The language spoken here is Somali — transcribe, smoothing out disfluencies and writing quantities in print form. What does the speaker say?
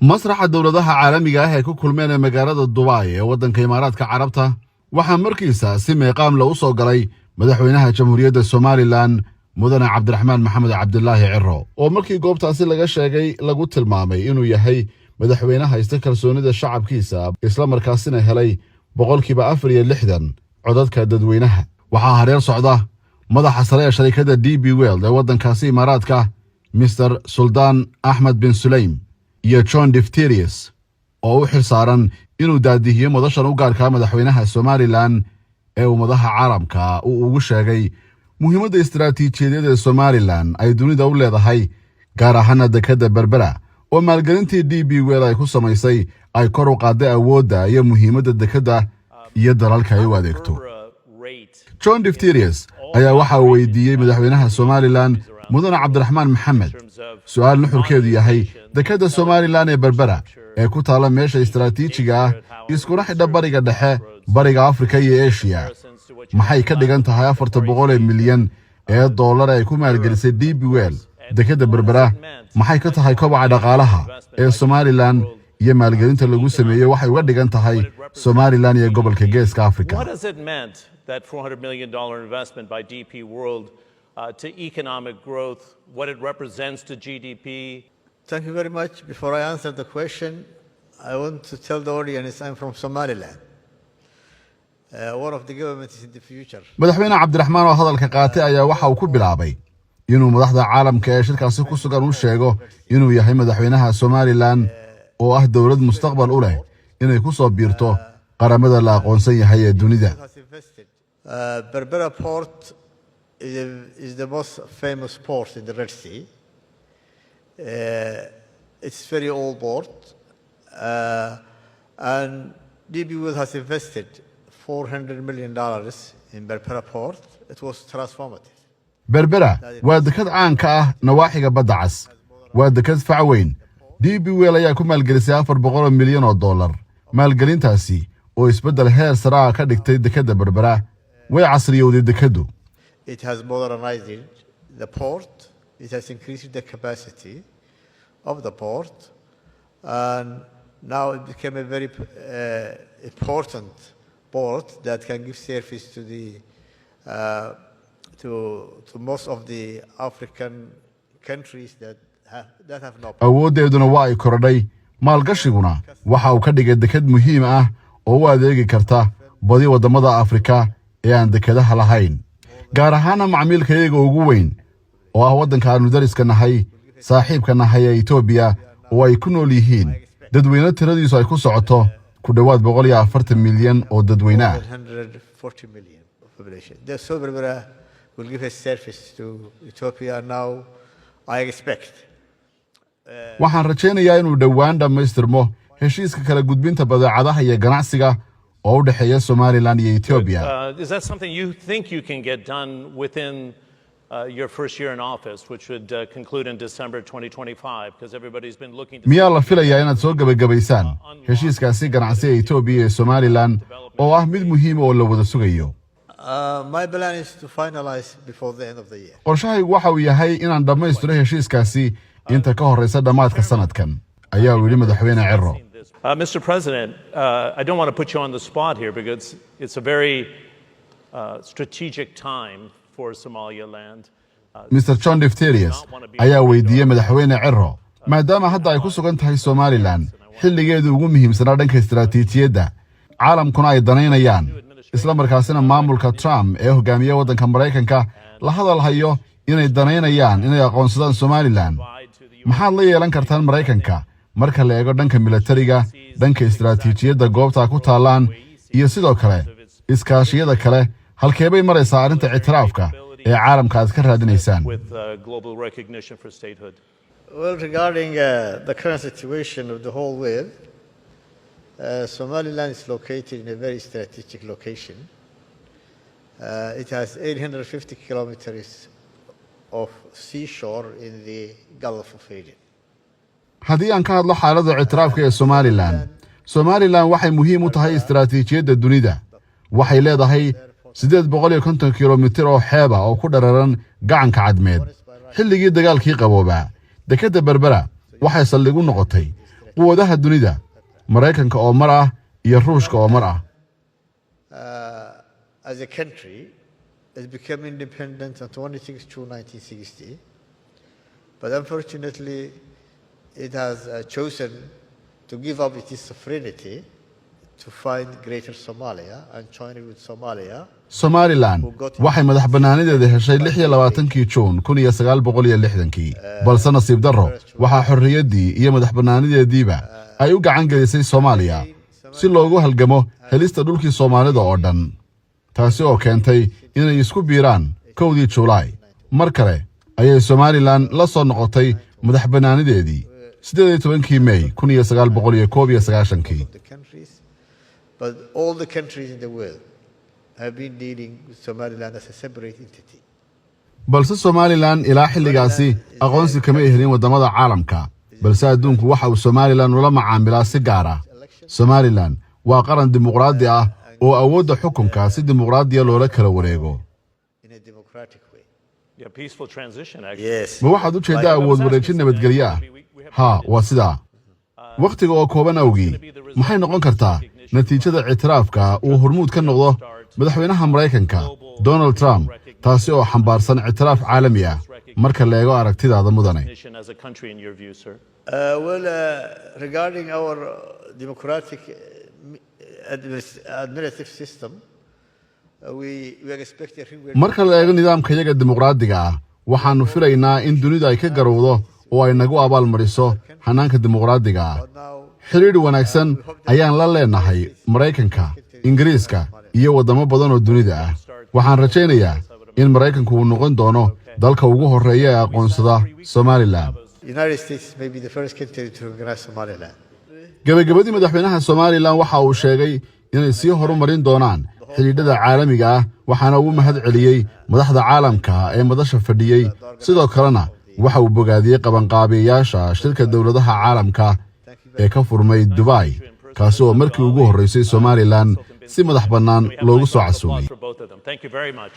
مسرح دولadaha caalamiga ah ee ku kulmeen magaalada Dubai ee wadanka Imaaraadka Carabta waxa markiisa si meeqaam loo soo galay madaxweynaha Jamhuuriyadda Somaliland Mudane Cabdiraxmaan Maxamed Cabdilaahi Cirro oo markii goobtaasi laga sheegay lagu tilmaamay inuu yahay madaxweynaha haysta kalsoonida shacabkiisa isla markaasina helay 64% codadka dadweynaha waxa hareer socda madaxa sare ee shirkadda DP World ee wadankaasi Imaaraadka Mr Sultan Ahmed bin Sulaim iyo John Diphterius oo u xilsaaran inuu daadihiyo madashan u gaarka madaxweynaha Somaliland ee ummadaha caalamka uu ugu sheegay muhiimadda istiraatiijiyadeed ee Somaliland ay dunida u leedahay gaar ahaan dekadda Berbera oo maalgelintii DP World ay ku samaysay ay kor u qaaday awoodda iyo muhiimadda dekadda iyo dalalka ay u adeegto. John Diphterius ayaa waxa uu weydiiyay madaxweynaha Somaliland Mudane Cabdiraxmaan Maxamed su'aal nuxurkeedu yahay dekadda Somaliland ee Berbera ee ku taala meesha istiraatiijiga ah iskuna xidha bariga dhexe bariga Afrika iyo Asia maxay ka dhigan tahay 400 milyan ee dollar ay ku maalgelisay DP World dekadda Berbera maxay ka tahay kobaca dhaqaalaha ee Somaliland iyo maalgelinta lagu sameeyay waxay uga dhigan tahay Somaliland iyo gobolka Geeska Afrika. What has it meant that $400 million investment by DP World to economic growth, what it represents to GDP? Thank you very much. Before I answer the question, I want to tell the audience I'm from Somaliland. One of the governments in the future. Madaxweyne Cabdiraxmaan oo hadalka qaatay ayaa waxa uu ku bilaabay inuu madaxda caalamka ee shirkaasi ku sugan u sheego inuu yahay madaxweynaha Somaliland oo ah dawlad mustaqbal u leh inay ku soo biirto qaramada la aqoonsan yahay ee dunida. Berbera Port is the most famous port in the Red Sea. It's very old port, and DP World has invested $400 million in Berbera Port. It was transformative. Berbera waa dekad caan ka ah nawaaxiga badda cas waa dekad fac weyn DP World ayaa ku maalgelisay $400 milyan oo dollar maalgelintaasi oo isbedel heer sare ah ka dhigtay dekadda Berbera way casriyowday dekaddu. It has modernized the port. It has increased the capacity of the port, and now it became a very important port that can give service to the to most of the African countries that have no. Awooddeeduna waa ay korodhay maalgashiguna waxa uu ka dhigay dekad muhiim ah oo u adeegi karta badi wadamada Afrika ee aan dekadaha lahayn gaar ahaan macmiilka iyaga ugu weyn oo ah wadanka aanu dariska nahay saaxiibka nahay ee Ethiopia oo ay ku nool yihiin dadweyne tiradiisu ay ku socoto ku dhawaad 140 milyan oo dadweyne ah. 140 million population. The Berbera will give a service to Ethiopia now, I expect. Waxaan rajaynayaa inuu dhawaan dhamaystirmo heshiiska kala gudbinta badeecadaha iyo ganacsiga oo u dhaxeeya Somaliland iyo Ethiopia. Is that something you think you can get done within your first year in office, which would conclude in December 2025, because everybody's been looking to... miyaa la filayaa inaad soo gabagabaysaan heshiiskaasi ganacsi ee Ethiopia iyo Somaliland oo ah mid muhiim oo la wada sugayo? My plan is to finalize before the end of the year. qorshahaygu waxa uu yahay inaan dhammaystiro heshiiskaasi inta ka horeysa dhamaadka sanadkan ayaa uu yidhi madaxweyne Cirro. Mr. President, I don't want to put you on the spot here because it's a very strategic time for Somaliland. Mr. John Diphterius ayaa weydiiyey madaxweyne Cirro maadaama hadda ay ku sugan tahay Somaliland xilligeedu ugu muhiimsanaa dhanka istiraatiijiyadda caalamkuna ay danaynayaan isla markaasina maamulka Trump ee hogaamiya waddanka Mareykanka la hadal hayo inay danaynayaan inay aqoonsadaan Somaliland maxaad la yeelan kartaan Mareykanka marka la eego dhanka militariga dhanka istiraatiijiyadda goobta ku taalaan iyo sidoo kale iskaashiyada kale halkee bay maraysaa arrinta ictiraafka ee caalamka aad ka raadinaysaan? Well, regarding the current situation of the whole world, Somaliland is located in a very strategic location. It has 850 kilometers of seashore in the Gulf of Aden. haddii aan ka hadlo xaaladda ictiraafka ee Somaliland waxay muhiim u tahay istiraatiijiyadda dunida waxay leedahay 850 kilomitir oo xeeb ah oo ku dhararan gacanka cadmeed xilligii dagaalkii qaboobaa dekadda Berbera waxay saldhig u noqotay quwadaha dunida Maraykanka oo mar ah iyo Ruushka oo mar ah. As a country, it became independent on 26 June 1960, but unfortunately, it has chosen to give up its sovereignty to find Greater Somalia and join it with Somalia. Somaliland waxay madax bannaanideeda heshay 26 Juun 1960, balse nasiib darro waxa xorriyaddii iyo madax bannaanideediiba ay u gacan gelisay Soomaaliya si loogu halgamo helista dhulkii Soomaalida oo dhan. taasi oo keentay inay isku biiraan 1 Juulaay. Mar kale ayay Somaliland la soo noqotay madax bannaanideedii 18 May 1991. But all the countries in the world have been dealing with Somaliland as a separate entity. balse Somaliland ilaa xilligaasi aqoonsi kama helin wadamada caalamka, balse adduunku waxa uu Somaliland ula macaamilaa si gaar ah. Somaliland waa qaran dimuqraadi ah oo awoodda xukunka si dimuqraadi ah loola kala wareego. In a democratic way. Yeah, peaceful transition, actually. Yes. Ma waxaad u jeedaa awood wareejin nabadgelyo ah? Haa, waa sidaa. Waqtiga oo kooban awgii maxay noqon kartaa natiijada ictiraafka uu hormuud ka noqdo madaxweynaha Maraykanka Donald Trump, taasi oo xambaarsan ictiraaf caalami ah marka la eego aragtidaada mudane. As a country, in your view, sir? Regarding our democratic administrative system, we are expecting. Marka la eego nidaamka iyaga dimuqraadiga ah, waxaanu filaynaa in dunida ay ka garowdo oo ay nagu abaalmariso hanaanka dimuqraadiga ah. Xiriir wanaagsan ayaan la leenahay Maraykanka, Ingiriiska iyo wadamo badan oo dunida ah. Waxaan rajaynayaa in Maraykanku uu noqon doono dalka ugu horeeya ee aqoonsada Somaliland. United States may be the first country to recognize Somaliland. Gabagabadii madaxweynaha Somaliland waxa uu sheegay inay sii horumarin doonaan xidhiidhada caalamiga ah, waxaana uu mahad celiyey madaxda caalamka ee madasha fadhiyey. Sidoo kalena waxa uu bogaadiyey qabanqaabiyeyaasha shirka dowladaha caalamka ee ka furmay Dubai, kaasi oo markii ugu horeysay Somaliland si madax bannaan loogu soo casuumay. Thank you very much.